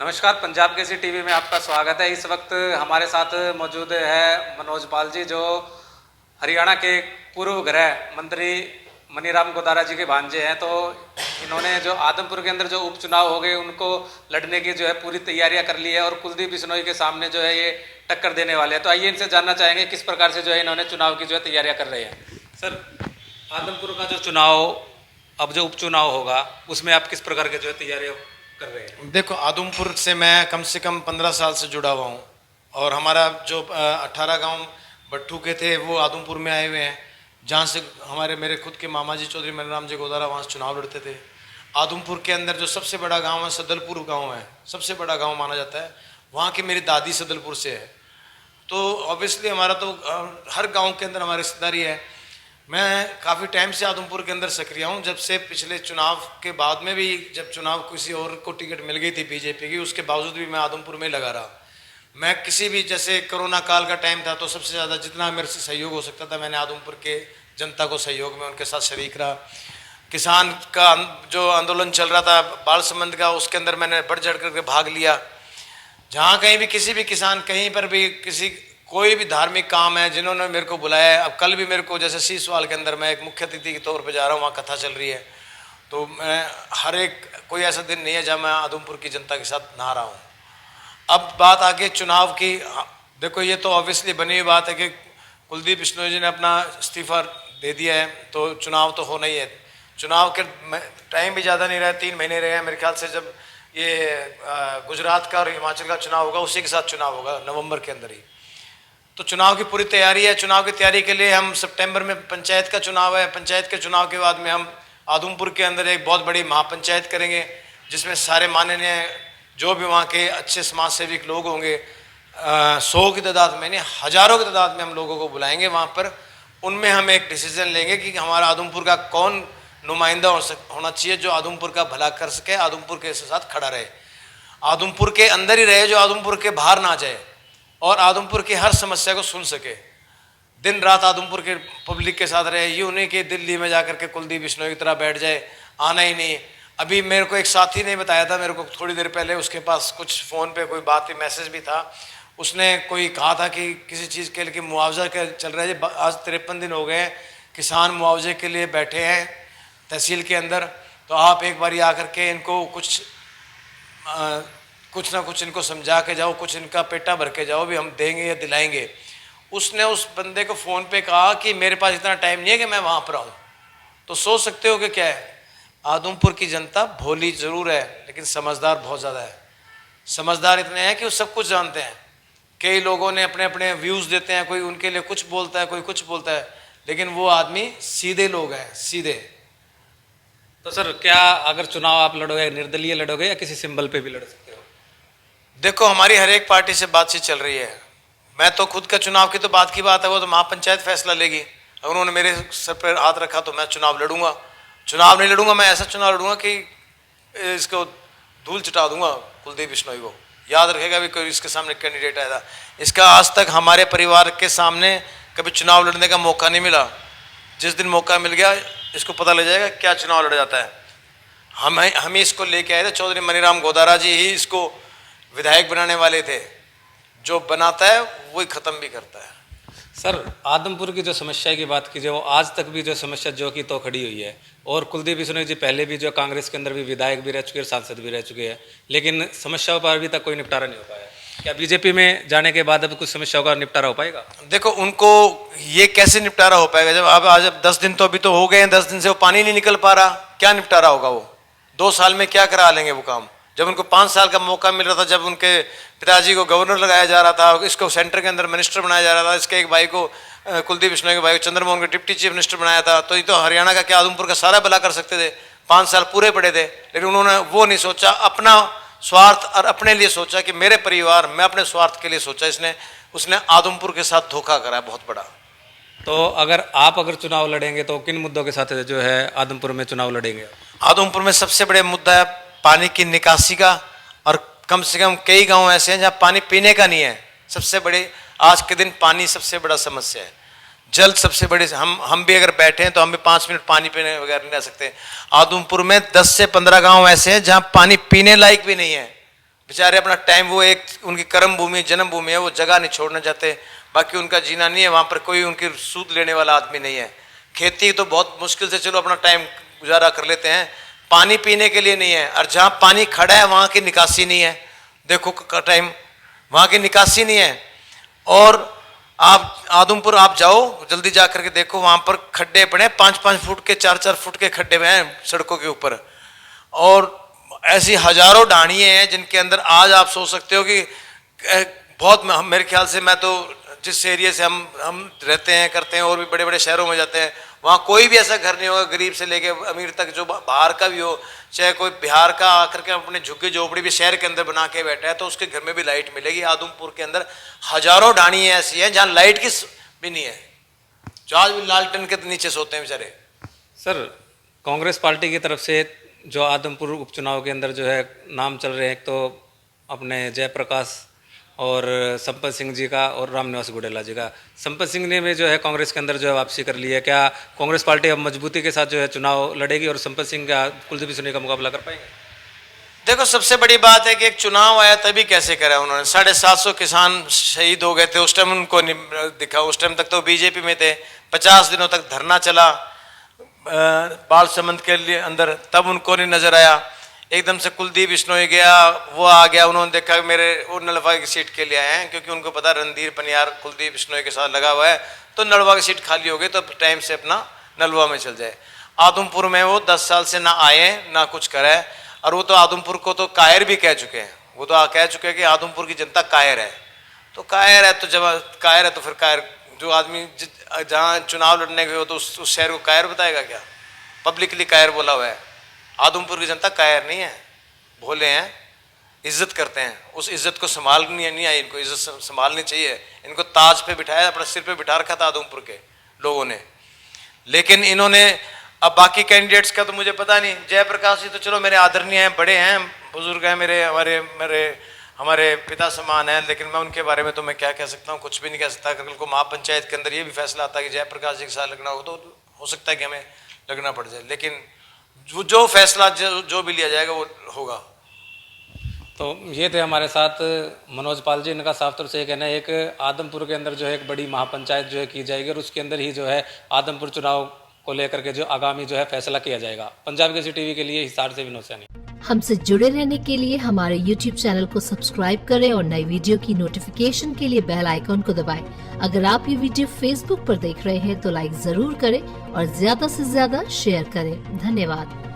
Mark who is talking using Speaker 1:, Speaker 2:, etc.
Speaker 1: नमस्कार, पंजाब केसरी टीवी में आपका स्वागत है। इस वक्त हमारे साथ मौजूद है मनोज पाल जी, जो हरियाणा के पूर्व गृह मंत्री मनीराम गोदारा जी के भांजे हैं। तो इन्होंने जो आदमपुर के अंदर जो उपचुनाव हो गए उनको लड़ने की जो है पूरी तैयारियां कर ली है और कुलदीप बिश्नोई के सामने जो है ये टक्कर देने वाले हैं। तो आइए इनसे जानना चाहेंगे किस प्रकार से जो है इन्होंने चुनाव की जो है तैयारियां कर रहे हैं। सर, आदमपुर का जो चुनाव, अब जो उपचुनाव होगा, उसमें आप किस प्रकार के जो है तैयारियां कर रहे हैं?
Speaker 2: देखो, आदमपुर से मैं कम से कम 15 साल से जुड़ा हुआ हूँ और हमारा जो 18 गांव भट्टू के थे वो आदमपुर में आए हुए हैं, जहाँ से मेरे खुद के मामा जी चौधरी मनीराम जी गोदारा वहाँ से चुनाव लड़ते थे। आदमपुर के अंदर जो सबसे बड़ा गांव है सदलपुर गांव है, सबसे बड़ा गांव माना जाता है। वहाँ की मेरी दादी सदलपुर से है, तो ऑब्वियसली हमारा तो हर गाँव के अंदर हमारी रिश्तेदारी है। मैं काफ़ी टाइम से आदमपुर के अंदर सक्रिय हूँ, जब से पिछले चुनाव के बाद में भी, जब चुनाव किसी और को टिकट मिल गई थी बीजेपी की, उसके बावजूद भी मैं आदमपुर में लगा रहा। मैं किसी भी, जैसे कोरोना काल का टाइम था तो सबसे ज़्यादा जितना मेरे से सहयोग हो सकता था मैंने आदमपुर के जनता को सहयोग में उनके साथ शरीक रहा। किसान का जो आंदोलन चल रहा था बाल संबंध का, उसके अंदर मैंने बढ़ चढ़ करके भाग लिया। जहाँ कहीं भी किसी भी किसान, कहीं पर भी किसी कोई भी धार्मिक काम है, जिन्होंने मेरे को बुलाया है। अब कल भी मेरे को, जैसे सीसवाल के अंदर मैं एक मुख्य अतिथि के तौर पे जा रहा हूँ, वहाँ कथा चल रही है, तो मैं हर एक, कोई ऐसा दिन नहीं है जब मैं आदमपुर की जनता के साथ ना रहा हूँ। अब बात आगे चुनाव की। देखो, ये तो ऑब्वियसली बनी हुई बात है कि कुलदीप बिश्नोई जी ने अपना इस्तीफा दे दिया है, तो चुनाव तो होना ही है। चुनाव के टाइम भी ज़्यादा नहीं रहा, 3 महीने रहे हैं मेरे ख्याल से। जब ये गुजरात का और हिमाचल का चुनाव होगा, उसी के साथ चुनाव होगा नवंबर के अंदर ही। तो चुनाव की पूरी तैयारी है। चुनाव की तैयारी के लिए हम सितंबर में, पंचायत का चुनाव है, पंचायत के चुनाव के बाद में हम आदमपुर के अंदर एक बहुत बड़ी महापंचायत करेंगे, जिसमें सारे माननीय जो भी वहाँ के अच्छे समाज सेविक लोग होंगे, 100 की तादाद में, नहीं हज़ारों की तादाद में हम लोगों को बुलाएंगे वहाँ पर। उनमें हम एक डिसीजन लेंगे कि हमारा आदमपुर का कौन नुमाइंदा होना चाहिए जो आदमपुर का भला कर सके, आदमपुर के साथ खड़ा रहे, आदमपुर के अंदर ही रहे, जो आदमपुर के बाहर ना जाए और आदमपुर की हर समस्या को सुन सके, दिन रात आदमपुर के पब्लिक के साथ रहे। ये उन्हीं के दिल्ली में जाकर के कुलदीप बिश्नोई की तरह बैठ जाए, आना ही नहीं। अभी मेरे को एक साथी ने बताया था, मेरे को थोड़ी देर पहले, उसके पास कुछ फ़ोन पे कोई बात, मैसेज भी था, उसने कोई कहा था कि किसी चीज़ के लिए मुआवजा के चल रहा है। आज 53 दिन हो गए हैं, किसान मुआवजे के लिए बैठे हैं तहसील के अंदर। तो आप एक बार आकर के इनको कुछ ना कुछ इनको समझा के जाओ, कुछ इनका पेटा भर के जाओ, भी हम देंगे या दिलाएंगे। उसने उस बंदे को फ़ोन पे कहा कि मेरे पास इतना टाइम नहीं है कि मैं वहाँ पर आऊँ। तो सोच सकते हो कि क्या है, आदमपुर की जनता भोली ज़रूर है लेकिन समझदार बहुत ज़्यादा है। समझदार इतने हैं कि वो सब कुछ जानते हैं। कई लोगों ने अपने अपने व्यूज़ देते हैं, कोई उनके लिए कुछ बोलता है, कोई कुछ बोलता है, लेकिन वो आदमी सीधे लोग हैं, सीधे।
Speaker 1: तो सर, क्या अगर चुनाव आप लड़ोगे, निर्दलीय लड़ोगे या किसी सिंबल पे भी लड़ सकते हो?
Speaker 2: देखो, हमारी हर एक पार्टी से बातचीत चल रही है। मैं तो खुद का चुनाव की तो बात की बात है, वो तो महापंचायत फैसला लेगी। अगर उन्होंने मेरे सर पर हाथ रखा तो मैं चुनाव लड़ूंगा। चुनाव नहीं लड़ूंगा, मैं ऐसा चुनाव लड़ूंगा कि इसको धूल चटा दूंगा कुलदीप बिश्नोई को। याद रखेगा भी कोई इसके सामने कैंडिडेट आया था, इसका आज तक हमारे परिवार के सामने कभी चुनाव लड़ने का मौका नहीं मिला। जिस दिन मौका मिल गया, इसको पता लग जाएगा क्या चुनाव लड़ा जाता है। हम ही इसको लेके आए थे, चौधरी मनीराम गोदारा जी ही इसको विधायक बनाने वाले थे। जो बनाता है वही ख़त्म भी करता है।
Speaker 1: सर, आदमपुर की जो समस्या की बात कीजिए, वो आज तक भी जो समस्या जो की तो खड़ी हुई है, और कुलदीप बिश्नोई जी पहले भी जो कांग्रेस के अंदर भी विधायक भी रह चुके हैं, सांसद भी रह चुके हैं, लेकिन समस्याओं पर अभी तक कोई निपटारा नहीं हो पाया। क्या बीजेपी में जाने के बाद अब कुछ समस्याओं का निपटारा हो पाएगा?
Speaker 2: देखो, उनको ये कैसे निपटारा हो पाएगा जब अब आज 10 दिन तो अभी तो हो गए हैं, 10 दिन से वो पानी नहीं निकल पा रहा। क्या निपटारा होगा? वो 2 साल में क्या करा लेंगे वो काम? जब उनको 5 साल का मौका मिल रहा था, जब उनके पिताजी को गवर्नर लगाया जा रहा था, इसको सेंटर के अंदर मिनिस्टर बनाया जा रहा था, इसके एक भाई को, कुलदीप बिश्नोई के भाई को चंद्रमोहन को डिप्टी चीफ मिनिस्टर बनाया था, तो ये तो हरियाणा का क्या आदमपुर का सारा भला कर सकते थे। 5 साल पूरे पड़े थे, लेकिन उन्होंने वो नहीं सोचा, अपना स्वार्थ और अपने लिए सोचा कि मेरे परिवार, मैं अपने स्वार्थ के लिए सोचा। उसने आदमपुर के साथ धोखा करा है बहुत बड़ा।
Speaker 1: तो अगर चुनाव लड़ेंगे तो किन मुद्दों के साथ जो है आदमपुर में चुनाव लड़ेंगे?
Speaker 2: आदमपुर में सबसे बड़े मुद्दा है पानी की निकासी का, और कम से कम कई गांव ऐसे हैं जहां पानी पीने का नहीं है। सबसे बड़े आज के दिन पानी सबसे बड़ा समस्या है। जल सबसे बड़े, हम भी अगर बैठे हैं तो हम भी 5 मिनट पानी पीने वगैरह नहीं रह सकते। आदमपुर में 10 से 15 गांव ऐसे हैं जहां पानी पीने लायक भी नहीं है। बेचारे अपना टाइम, वो एक उनकी कर्म भूमि जन्मभूमि है, वो जगह नहीं छोड़ना चाहते। बाकी उनका जीना नहीं है, वहाँ पर कोई उनकी सूद लेने वाला आदमी नहीं है। खेती तो बहुत मुश्किल से चलो अपना टाइम गुजारा कर लेते हैं, पानी पीने के लिए नहीं है। और जहाँ पानी खड़ा है वहाँ की निकासी नहीं है, देखो का टाइम, वहाँ की निकासी नहीं है। और आप आदमपुर आप जाओ, जल्दी जा करके देखो, वहाँ पर खड्डे पड़े, 5-5 फुट के 4-4 फुट के खड्डे हैं सड़कों के ऊपर। और ऐसी हजारों ढाणियाँ हैं जिनके अंदर आज आप सोच सकते हो कि बहुत, मेरे ख्याल से, मैं तो जिस एरिया से हम रहते हैं करते हैं और भी बड़े बड़े शहरों में जाते हैं, वहाँ कोई भी ऐसा घर नहीं होगा गरीब से लेके अमीर तक, जो बाहर का भी हो, चाहे कोई बिहार का आकर के अपने झुग्गी झोपड़ी भी शहर के अंदर बना के बैठा है तो उसके घर में भी लाइट मिलेगी। आदमपुर के अंदर हजारों ढाणियाँ ऐसी हैं जहाँ लाइट की भी नहीं है, जो आज भी लालटेन के नीचे सोते हैं बेचारे।
Speaker 1: सर, कांग्रेस पार्टी की तरफ से जो आदमपुर उपचुनाव के अंदर जो है नाम चल रहे हैं, एक तो अपने जयप्रकाश और संपत सिंह जी का और रामनिवास गुडेला जी का। संपत सिंह ने भी जो है कांग्रेस के अंदर जो है वापसी कर ली है, क्या कांग्रेस पार्टी अब मजबूती के साथ जो है चुनाव लड़ेगी और संपत सिंह का कुलदीप बिश्नोई का मुकाबला कर पाएंगे?
Speaker 2: देखो, सबसे बड़ी बात है कि एक चुनाव आया तभी कैसे करा उन्होंने। 750 किसान शहीद हो गए थे, उस टाइम उनको नहीं दिखा, उस टाइम तक तो बीजेपी में थे। 50 दिनों तक धरना चला बाल समंद के लिए अंदर, तब उनको नहीं नजर आया। एकदम से कुलदीप बिश्नोई गया, वो आ गया, उन्होंने देखा कि मेरे वो नलवा की सीट के लिए आए हैं, क्योंकि उनको पता रणधीर पनियार कुलदीप बिश्नोई के साथ लगा हुआ है, तो नलवा की सीट खाली हो गई तो टाइम से अपना नलवा में चल जाए। आदमपुर में वो 10 साल से ना आए ना कुछ करे, और वो तो आदमपुर को तो कायर भी कह चुके हैं। वो तो कह चुके हैं कि आदमपुर की जनता कायर है। तो कायर है तो जब कायर है तो फिर कायर, जो आदमी जहाँ चुनाव लड़ने गए हो तो उस शहर को कायर बताएगा क्या? पब्लिकली कायर बोला हुआ है। आदमपुर की जनता कायर नहीं है, भोले हैं, इज्जत करते हैं। उस इज्जत को संभालनी नहीं आई, इनको इज्जत संभालनी चाहिए। इनको ताज पे बिठाया, अपने सिर पे बिठा रखा था आदमपुर के लोगों ने, लेकिन इन्होंने, अब बाकी कैंडिडेट्स का तो मुझे पता नहीं। जयप्रकाश जी तो चलो मेरे आदरणीय हैं, बड़े हैं, बुजुर्ग हैं, मेरे हमारे पिता समान हैं, लेकिन मैं उनके बारे में तो मैं क्या कह सकता हूँ, कुछ भी नहीं कह सकता। कल को महापंचायत के अंदर ये भी फैसला आता है कि जयप्रकाश जी के साथ लगना हो तो हो सकता है कि हमें लगना पड़ जाए, लेकिन जो फैसला जो भी लिया जाएगा वो होगा।
Speaker 1: तो ये थे हमारे साथ मनोज पाल जी। इनका साफ तौर से ये कहना है, एक आदमपुर के अंदर जो है एक बड़ी महापंचायत जो है की जाएगी और उसके अंदर ही जो है आदमपुर चुनाव को लेकर के जो आगामी जो है फैसला किया जाएगा। पंजाब केसरी टीवी के लिए हिसार से विनोद सैनी।
Speaker 3: हमसे जुड़े रहने के लिए हमारे YouTube चैनल को सब्सक्राइब करें और नई वीडियो की नोटिफिकेशन के लिए बेल आइकॉन को दबाएं। अगर आप ये वीडियो Facebook पर देख रहे हैं तो लाइक जरूर करें और ज्यादा से ज्यादा शेयर करें। धन्यवाद।